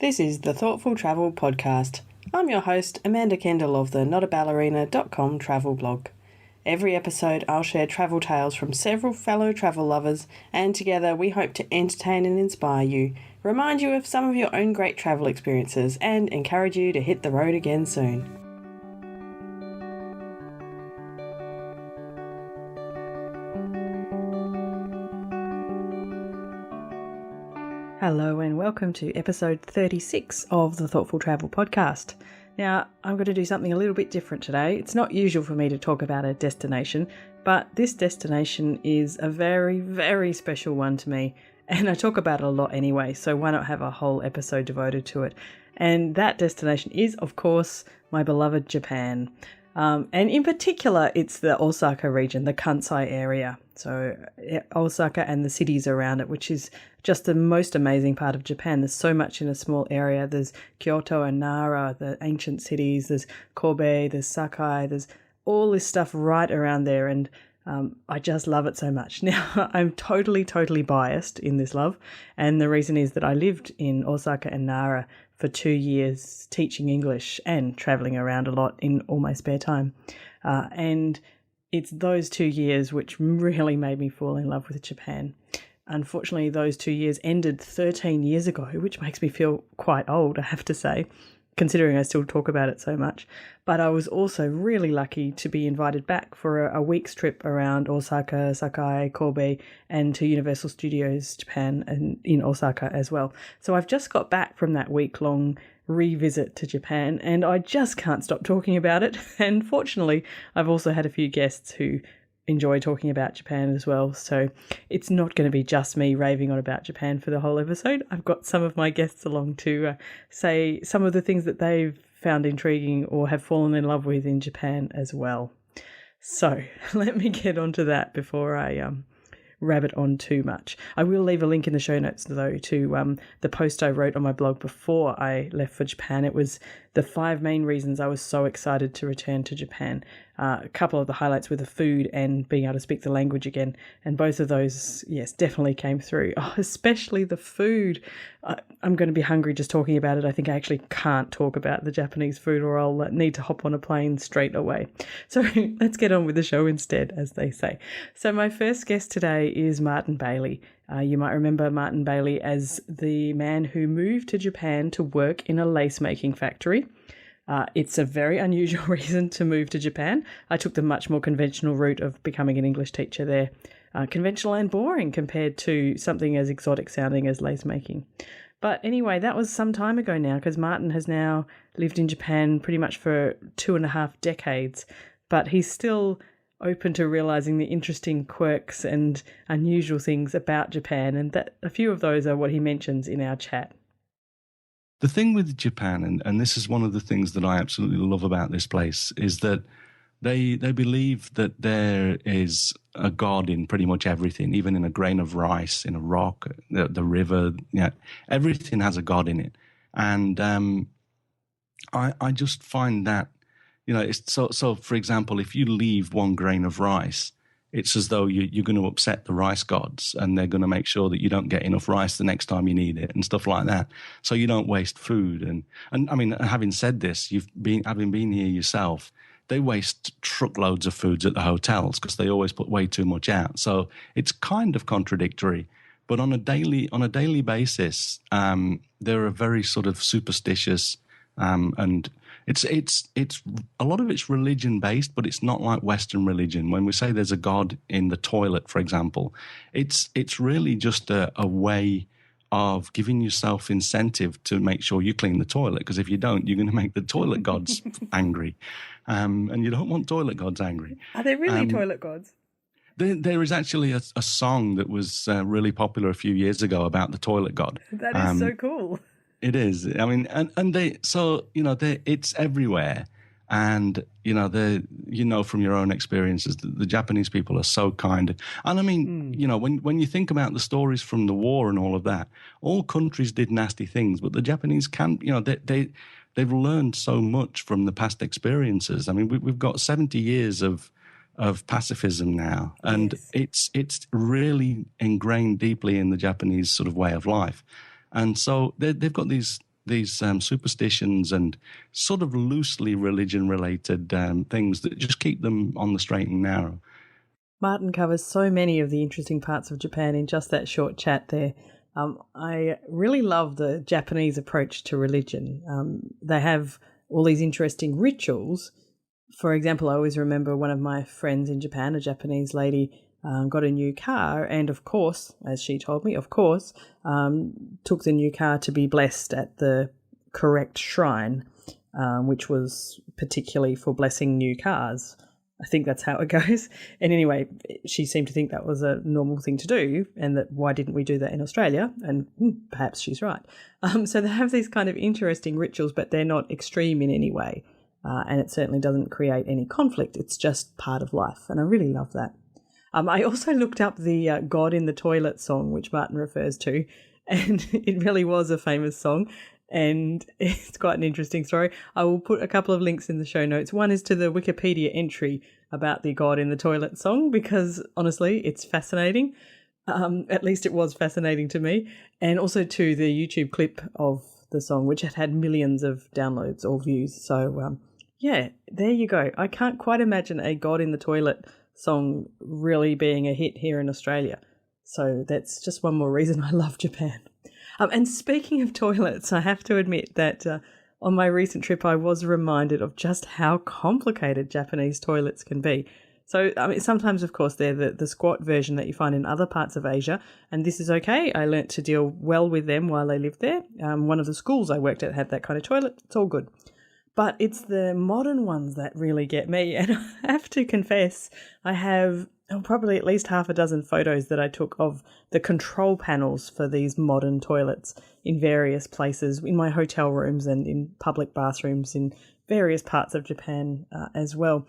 This is the Thoughtful Travel Podcast. I'm your host, Amanda Kendall of the notaballerina.com travel blog. Every episode I'll share travel tales from several fellow travel lovers, and together we hope to entertain and inspire you, remind you of some of your own great travel experiences, and encourage you to hit the road again soon. Hello and welcome to episode 36 of the Thoughtful Travel Podcast. Now, I'm going to do something a little bit different today. It's not usual for me to talk about a destination, but this destination is a very, very special one to me, and I talk about it a lot anyway, so why not have a whole episode devoted to it? And that destination is, of course, my beloved Japan. And in particular, it's the Osaka region, the Kansai area. So Osaka and the cities around it, which is just the most amazing part of Japan. There's so much in a small area. There's Kyoto and Nara, the ancient cities. There's Kobe, there's Sakai. There's all this stuff right around there. And I just love it so much. Now, I'm totally biased in this love. And the reason is that I lived in Osaka and Nara for 2 years teaching English and traveling around a lot in all my spare time. And it's those 2 years which really made me fall in love with Japan. Unfortunately, those 2 years ended 13 years ago, which makes me feel quite old, I have to say, considering I still talk about it so much. But I was also really lucky to be invited back for a week's trip around Osaka, Sakai, Kobe, and to Universal Studios Japan and in Osaka as well. So I've just got back from that week-long revisit to Japan, and I just can't stop talking about it. And fortunately, I've also had a few guests who enjoy talking about Japan as well. So it's not going to be just me raving on about Japan for the whole episode. I've got some of my guests along to say some of the things that they've found intriguing or have fallen in love with in Japan as well. So let me get onto that before I rabbit on too much. I will leave a link in the show notes, though, to the post I wrote on my blog before I left for Japan. It was the 5 main reasons I was so excited to return to Japan. A couple of the highlights were the food and being able to speak the language again. And both of those, yes, definitely came through. Oh, especially the food. I'm going to be hungry just talking about it. I think I actually can't talk about the Japanese food or I'll need to hop on a plane straight away. So let's get on with the show instead, as they say. So my first guest today is Martin Bailey. You might remember Martin Bailey as the man who moved to Japan to work in a lace-making factory. It's a very unusual reason to move to Japan. I took the much more conventional route of becoming an English teacher there. Conventional and boring compared to something as exotic sounding as lace making. But anyway, that was some time ago now, because Martin has now lived in Japan pretty much for 2.5 decades, but he's still open to realizing the interesting quirks and unusual things about Japan, and that a few of those are what he mentions in our chat. The thing with Japan, and this is one of the things that I absolutely love about this place, is that they believe that there is a God in pretty much everything, even in a grain of rice, in a rock, the river. Everything has a God in it. And I just find that, it's so for example, if you leave 1 grain of rice, it's as though you're going to upset the rice gods, and they're going to make sure that you don't get enough rice the next time you need it and stuff like that. So you don't waste food. And I mean, having said this, having been here yourself, they waste truckloads of foods at the hotels because they always put way too much out. So it's kind of contradictory. But on a daily basis, they're a very sort of superstitious, and it's a lot of it's religion based, but it's not like Western religion. When we say there's a God in the toilet, for example, it's really just a way of giving yourself incentive to make sure you clean the toilet, because if you don't, you're going to make the toilet gods angry, and you don't want toilet gods angry. Are there really toilet gods? There is actually a song that was really popular a few years ago about the toilet god. That is so cool. It is. I mean, and it's everywhere. And, from your own experiences, the Japanese people are so kind. And I mean, when you think about the stories from the war and all of that, all countries did nasty things, but the Japanese they've learned so much from the past experiences. I mean, we've got 70 years of pacifism now, and yes, it's really ingrained deeply in the Japanese sort of way of life. And so they've got these these superstitions and sort of loosely religion-related things that just keep them on the straight and narrow. Martin covers so many of the interesting parts of Japan in just that short chat there. I really love the Japanese approach to religion. They have all these interesting rituals. For example, I always remember one of my friends in Japan, a Japanese lady, got a new car and, of course, as she told me, took the new car to be blessed at the correct shrine, which was particularly for blessing new cars. I think that's how it goes. And anyway, she seemed to think that was a normal thing to do and that why didn't we do that in Australia? And perhaps she's right. So they have these kind of interesting rituals, but they're not extreme in any way. And it certainly doesn't create any conflict. It's just part of life. And I really love that. I also looked up the God in the Toilet song, which Martin refers to, and it really was a famous song. And it's quite an interesting story. I will put a couple of links in the show notes. One is to the Wikipedia entry about the God in the Toilet song, because honestly, it's fascinating. At least it was fascinating to me. And also to the YouTube clip of the song, which had millions of downloads or views. So, yeah, there you go. I can't quite imagine a God in the Toilet song really being a hit here in Australia. So that's just one more reason I love Japan. And speaking of toilets, I have to admit that on my recent trip, I was reminded of just how complicated Japanese toilets can be. So, I mean, sometimes, of course, they're the squat version that you find in other parts of Asia, and this is okay. I learnt to deal well with them while I lived there. One of the schools I worked at had that kind of toilet. It's all good. But it's the modern ones that really get me, and I have to confess, I have probably at least half a dozen photos that I took of the control panels for these modern toilets in various places, in my hotel rooms and in public bathrooms in various parts of Japan as well.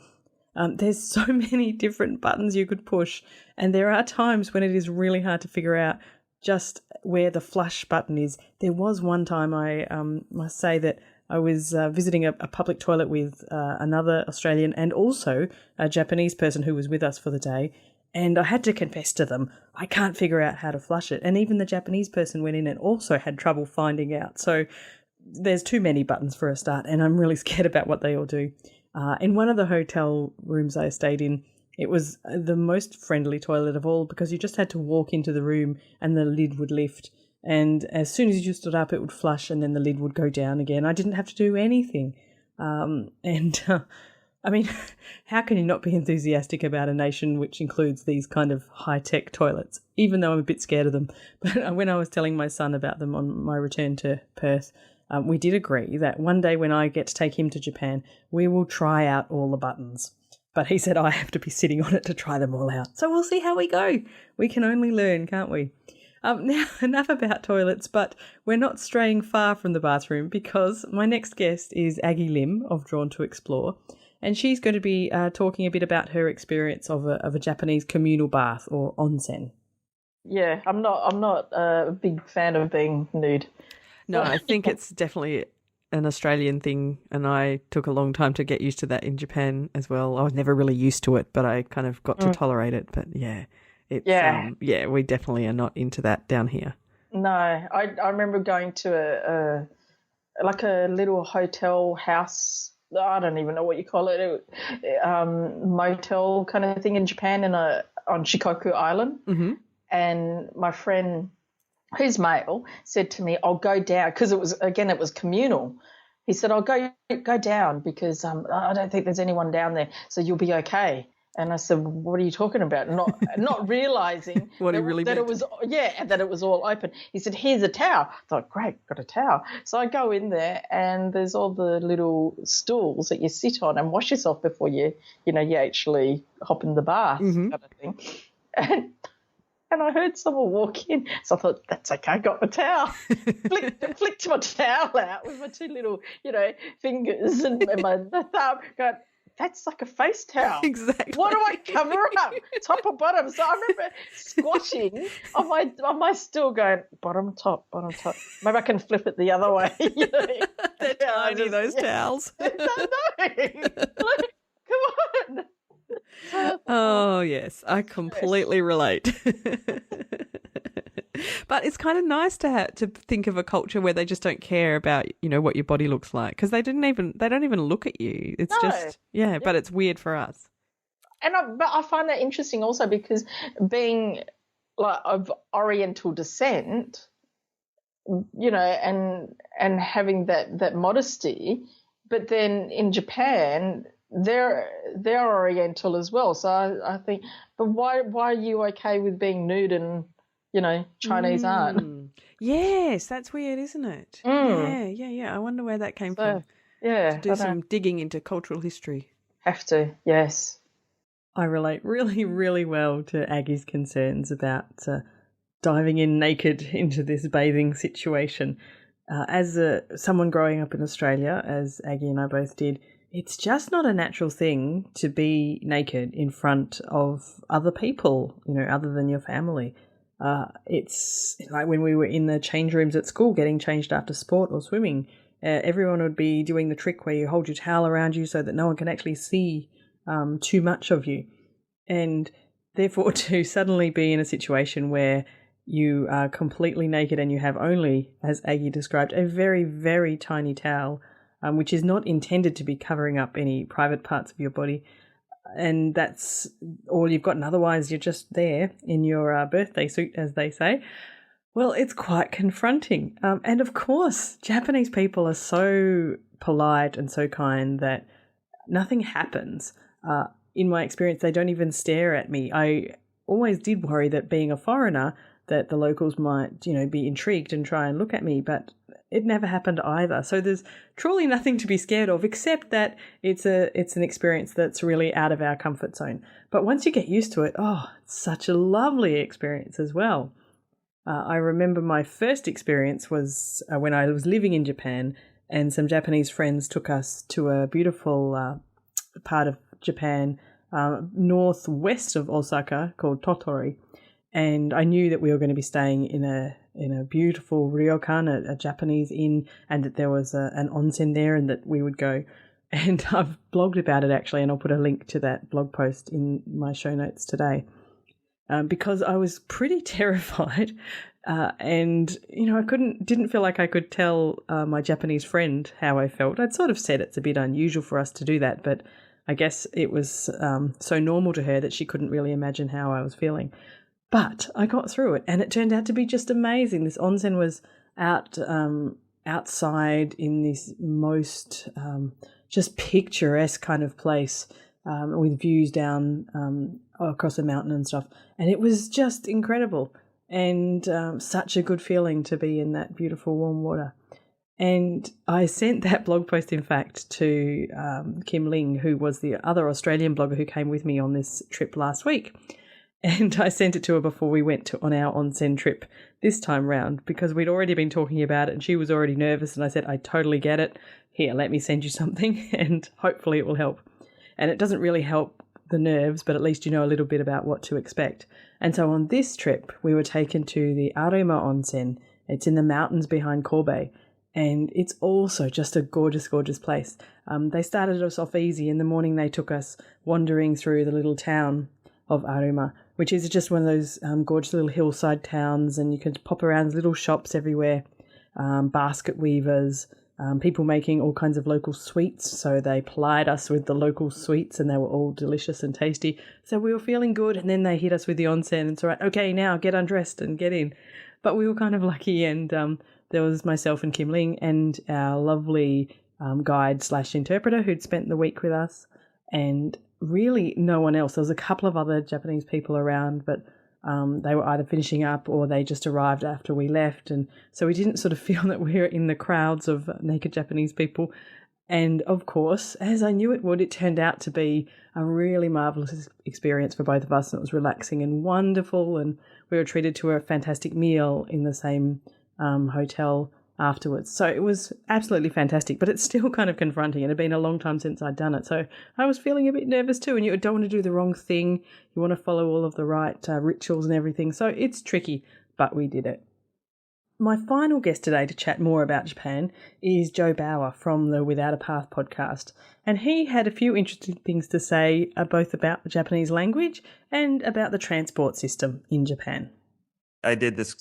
There's so many different buttons you could push, and there are times when it is really hard to figure out just where the flush button is. There was one time, I must say, that I was visiting a public toilet with another Australian and also a Japanese person who was with us for the day, and I had to confess to them, I can't figure out how to flush it. And even the Japanese person went in and also had trouble finding out. So there's too many buttons for a start, and I'm really scared about what they all do. In one of the hotel rooms I stayed in, it was the most friendly toilet of all because you just had to walk into the room and the lid would lift. And as soon as you stood up, it would flush and then the lid would go down again. I didn't have to do anything. I mean, how can you not be enthusiastic about a nation which includes these kind of high-tech toilets, even though I'm a bit scared of them? But when I was telling my son about them on my return to Perth, we did agree that one day when I get to take him to Japan, we will try out all the buttons. But he said I have to be sitting on it to try them all out. So we'll see how we go. We can only learn, can't we? Now, enough about toilets, but we're not straying far from the bathroom because my next guest is Aggie Lim of Drawn to Explore, and she's going to be talking a bit about her experience of a Japanese communal bath or onsen. Yeah, I'm not a big fan of being nude. No, I think it's definitely an Australian thing, and I took a long time to get used to that in Japan as well. I was never really used to it, but I kind of got to tolerate it. But yeah. We definitely are not into that down here. No, I remember going to a little hotel house. I don't even know what you call it, motel kind of thing in Japan on Shikoku Island. Mm-hmm. And my friend, who's male, said to me, "I'll go down," because it was communal. He said, "I'll go down because I don't think there's anyone down there, so you'll be okay." And I said, "What are you talking about?" Not realizing that it was all open. He said, "Here's a towel." I thought, great, got a towel. So I go in there and there's all the little stools that you sit on and wash yourself before you actually hop in the bath, kind of thing. And I heard someone walk in, so I thought, that's okay, I got my towel. flicked my towel out with my two little, fingers and my thumb, going, that's like a face towel. Exactly. What do I cover up? Top or bottom? So I remember squashing on my stool going, bottom, top. Maybe I can flip it the other way. They're tiny, those towels. No. Come on. Oh, yes. I completely relate. But it's kind of nice to think of a culture where they just don't care about, what your body looks like, because they don't even look at you. It's just, but it's weird for us. But I find that interesting also because being like of Oriental descent, and having that modesty, but then in Japan they're Oriental as well. So I think, but why are you okay with being nude and Chinese aren't? Yes, that's weird, isn't it? Yeah. I wonder where that came from. Yeah, to do some digging into cultural history. Have to, yes. I relate really, really well to Aggie's concerns about diving in naked into this bathing situation. As someone growing up in Australia, as Aggie and I both did, it's just not a natural thing to be naked in front of other people, other than your family. It's like when we were in the change rooms at school getting changed after sport or swimming, everyone would be doing the trick where you hold your towel around you so that no one can actually see too much of you. And therefore to suddenly be in a situation where you are completely naked and you have only, as Aggie described, a very, very tiny towel, which is not intended to be covering up any private parts of your body, and that's all you've got, and otherwise you're just there in your birthday suit, as they say. Well, it's quite confronting. And of course, Japanese people are so polite and so kind that nothing happens. In my experience, they don't even stare at me. I always did worry that being a foreigner, that the locals might, be intrigued and try and look at me, but it never happened either. So there's truly nothing to be scared of, except that it's an experience that's really out of our comfort zone. But once you get used to it, it's such a lovely experience as well. I remember my first experience was when I was living in Japan, and some Japanese friends took us to a beautiful part of Japan, northwest of Osaka, called Tottori. And I knew that we were going to be staying in a beautiful ryokan, a Japanese inn, and that there was an onsen there, and that we would go. And I've blogged about it actually, and I'll put a link to that blog post in my show notes today, because I was pretty terrified, and I didn't feel like I could tell my Japanese friend how I felt. I'd sort of said it's a bit unusual for us to do that, but I guess it was so normal to her that she couldn't really imagine how I was feeling. But I got through it, and it turned out to be just amazing. This onsen was outside in this most just picturesque kind of place, with views down across a mountain and stuff. And it was just incredible, and such a good feeling to be in that beautiful warm water. And I sent that blog post, in fact, to Kim Ling, who was the other Australian blogger who came with me on this trip last week. And I sent it to her before we went on our onsen trip this time round, because we'd already been talking about it and she was already nervous. And I said, I totally get it. Here, let me send you something and hopefully it will help. And it doesn't really help the nerves, but at least you know a little bit about what to expect. And so on this trip, we were taken to the Arima Onsen. It's in the mountains behind Kobe. And it's also just a gorgeous, gorgeous place. They started us off easy. In the morning, they took us wandering through the little town of Arima, which is just one of those gorgeous little hillside towns, and you can pop around. There's little shops everywhere, basket weavers, people making all kinds of local sweets. So they plied us with the local sweets, and they were all delicious and tasty. So we were feeling good, and then they hit us with the onsen, and it's all right, okay, now get undressed and get in. But we were kind of lucky, and there was myself and Kim Ling and our lovely guide/interpreter who'd spent the week with us, and really no one else. There was a couple of other Japanese people around, but they were either finishing up or they just arrived after we left. And so we didn't sort of feel that we were in the crowds of naked Japanese people. And of course, as I knew it would, it turned out to be a really marvellous experience for both of us. And it was relaxing and wonderful. And we were treated to a fantastic meal in the same hotel afterwards. So it was absolutely fantastic, but it's still kind of confronting. It had been a long time since I'd done it. So I was feeling a bit nervous too, and you don't want to do the wrong thing. You want to follow all of the right rituals and everything. So it's tricky, but we did it. My final guest today to chat more about Japan is Joe Baur from the Without a Path podcast. And he had a few interesting things to say, both about the Japanese language and about the transport system in Japan. I did this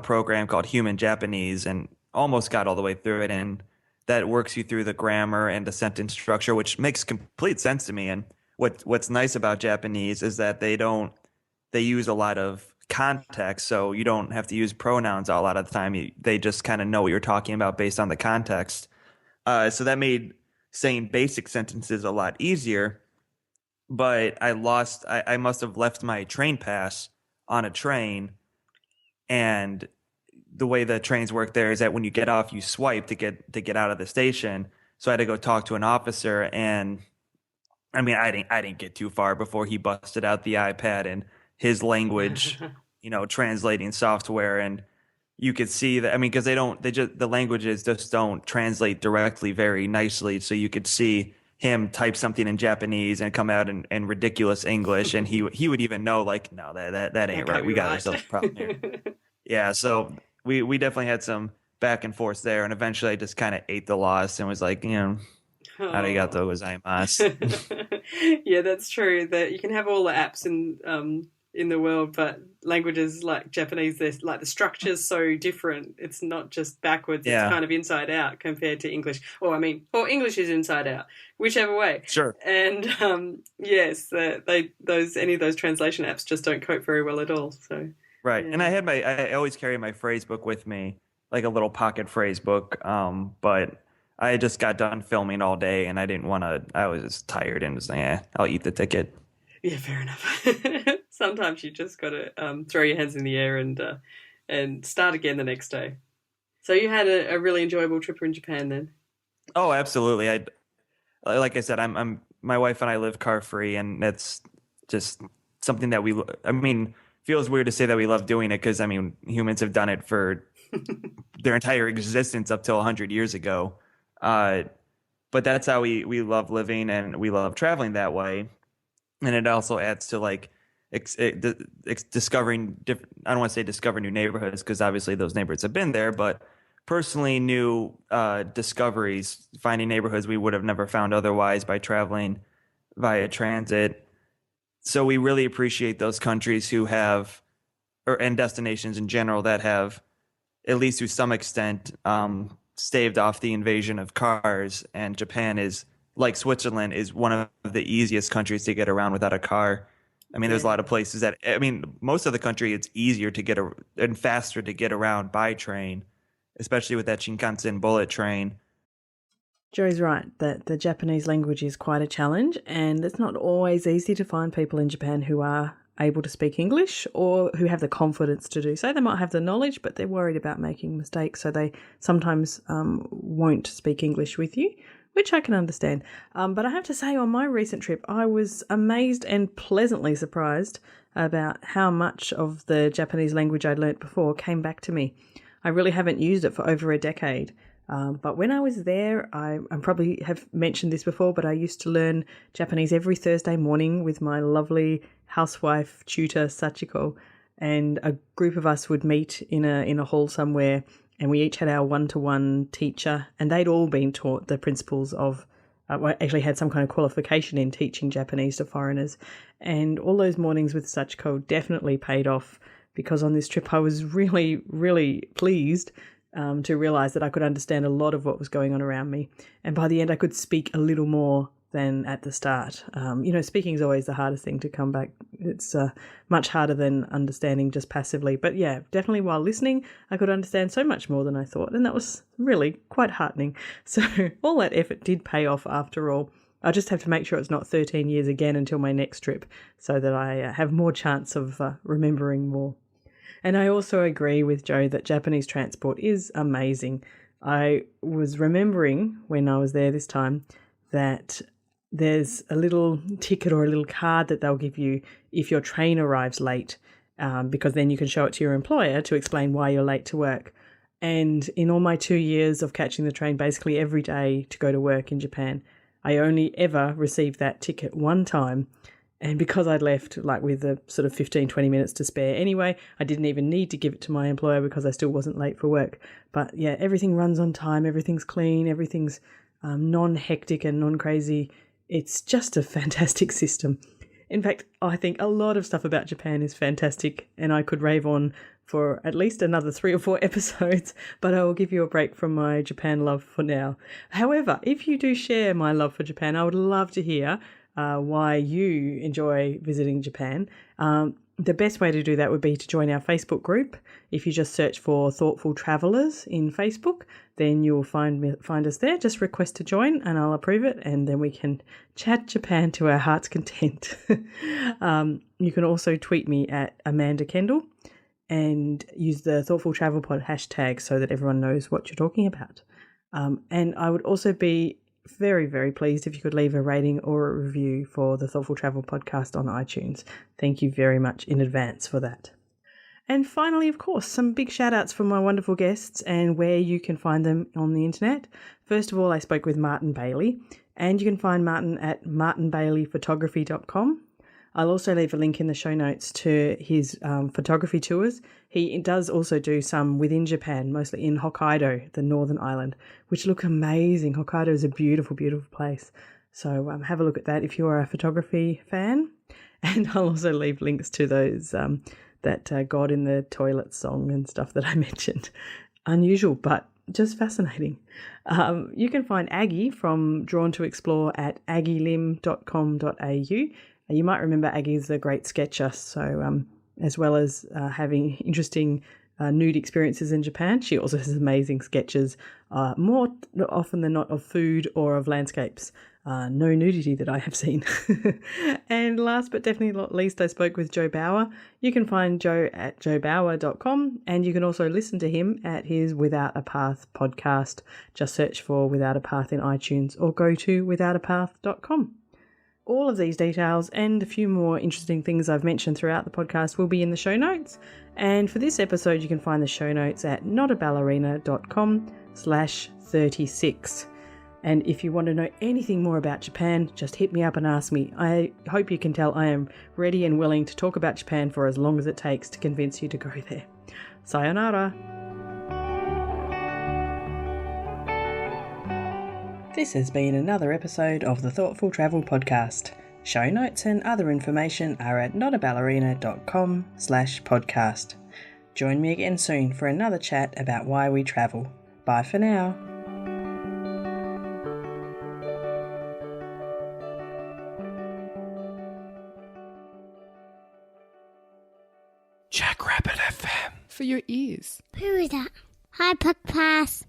program called Human Japanese and almost got all the way through it. And that works you through the grammar and the sentence structure, which makes complete sense to me. And what's nice about Japanese is that they use a lot of context, so you don't have to use pronouns a lot of the time. They just kind of know what you're talking about based on the context. So that made saying basic sentences a lot easier. But I must have left my train pass on a train, and the way the trains work there is that when you get off, you swipe to get out of the station. So I had to go talk to an officer, and I mean, I didn't get too far before he busted out the iPad and his language, translating software, and you could see that. I mean, because the languages just don't translate directly very nicely. So you could see him type something in Japanese and come out in ridiculous English, and he would even know, like, no, that ain't right. We got ourselves a problem here. Yeah, so we definitely had some back and forth there, and eventually I just kind of ate the loss and was like, arigato gozaimasu. Yeah, that's true. That you can have all the apps in the world, but languages like Japanese, they're like the structure's so different. It's not just backwards; it's kind of inside out compared to English. Or English is inside out, whichever way. Sure. And yes, any of those translation apps just don't cope very well at all. So right. Yeah. And I always carry my phrase book with me, like a little pocket phrase book. But I just got done filming all day, and I didn't want to. I was just tired and was like, I'll eat the ticket. Yeah, fair enough. Sometimes you just got to throw your hands in the air and start again the next day. So you had a really enjoyable trip in Japan then? Oh, absolutely. Like I said, my wife and I live car free, and that's just something that feels weird to say that we love doing it, because humans have done it for their entire existence up till 100 years ago. But that's how we love living, and we love traveling that way. And it also adds to like discovering different. I don't want to say discover new neighborhoods, because obviously those neighborhoods have been there, but personally new discoveries, finding neighborhoods we would have never found otherwise by traveling via transit. So we really appreciate those countries who have, and destinations in general that have, at least to some extent, staved off the invasion of cars. And Japan is, like Switzerland, is one of the easiest countries to get around without a car. There's a lot of places that, most of the country, it's easier to get and faster to get around by train, especially with that Shinkansen bullet train. Joey's right that the Japanese language is quite a challenge, and it's not always easy to find people in Japan who are able to speak English or who have the confidence to do so. They might have the knowledge, but they're worried about making mistakes, so they sometimes won't speak English with you, which I can understand. But I have to say, on my recent trip, I was amazed and pleasantly surprised about how much of the Japanese language I'd learnt before came back to me. I really haven't used it for over a decade. But when I was there, I probably have mentioned this before, but I used to learn Japanese every Thursday morning with my lovely housewife tutor, Sachiko, and a group of us would meet in a hall somewhere, and we each had our one-to-one teacher, and they'd all been taught the principles of, actually had some kind of qualification in teaching Japanese to foreigners. And all those mornings with Sachiko definitely paid off, because on this trip I was really, really pleased to realise that I could understand a lot of what was going on around me. And by the end I could speak a little more than at the start. Speaking is always the hardest thing to come back. It's much harder than understanding just passively. But yeah, definitely while listening, I could understand so much more than I thought. And that was really quite heartening. So all that effort did pay off after all. I just have to make sure it's not 13 years again until my next trip, so that I have more chance of remembering more. And I also agree with Joe that Japanese transport is amazing. I was remembering when I was there this time that there's a little ticket or a little card that they'll give you if your train arrives late, because then you can show it to your employer to explain why you're late to work. And in all my 2 years of catching the train basically every day to go to work in Japan, I only ever received that ticket one time. And because I'd left with a sort of 15, 20 minutes to spare anyway, I didn't even need to give it to my employer because I still wasn't late for work. But yeah, everything runs on time, everything's clean, everything's non-hectic and non-crazy. It's just a fantastic system. In fact, I think a lot of stuff about Japan is fantastic, and I could rave on for at least another 3 or 4 episodes, but I will give you a break from my Japan love for now. However, if you do share my love for Japan, I would love to hear why you enjoy visiting Japan. The best way to do that would be to join our Facebook group. If you just search for Thoughtful Travellers in Facebook, then you'll find us there. Just request to join and I'll approve it, and then we can chat Japan to our heart's content. You can also tweet me at Amanda Kendall and use the Thoughtful Travel Pod hashtag so that everyone knows what you're talking about. And I would also be very, very pleased if you could leave a rating or a review for the Thoughtful Travel Podcast on iTunes. Thank you very much in advance for that. And finally, of course, some big shout outs from my wonderful guests and where you can find them on the internet. First of all, I spoke with Martin Bailey, and you can find Martin at martinbaileyphotography.com. I'll also leave a link in the show notes to his photography tours. He does also do some within Japan, mostly in Hokkaido, the northern island, which look amazing. Hokkaido is a beautiful, beautiful place. So have a look at that if you are a photography fan. And I'll also leave links to those, that God in the Toilet song and stuff that I mentioned. Unusual, but just fascinating. You can find Aggie from Drawn to Explore at aggielim.com.au. You might remember Aggie is a great sketcher, so as well as having interesting nude experiences in Japan, she also has amazing sketches, more often than not of food or of landscapes. No nudity that I have seen. And last but definitely not least, I spoke with Joe Baur. You can find Joe at joebaur.com, and you can also listen to him at his Without a Path podcast. Just search for Without a Path in iTunes or go to withoutapath.com. All of these details and a few more interesting things I've mentioned throughout the podcast will be in the show notes. And for this episode, you can find the show notes at notaballerina.com/36. And if you want to know anything more about Japan, just hit me up and ask me. I hope you can tell I am ready and willing to talk about Japan for as long as it takes to convince you to go there. Sayonara. This has been another episode of the Thoughtful Travel Podcast. Show notes and other information are at notaballerina.com/podcast. Join me again soon for another chat about why we travel. Bye for now. Jackrabbit FM. For your ears. Who is that? Hi, podcast.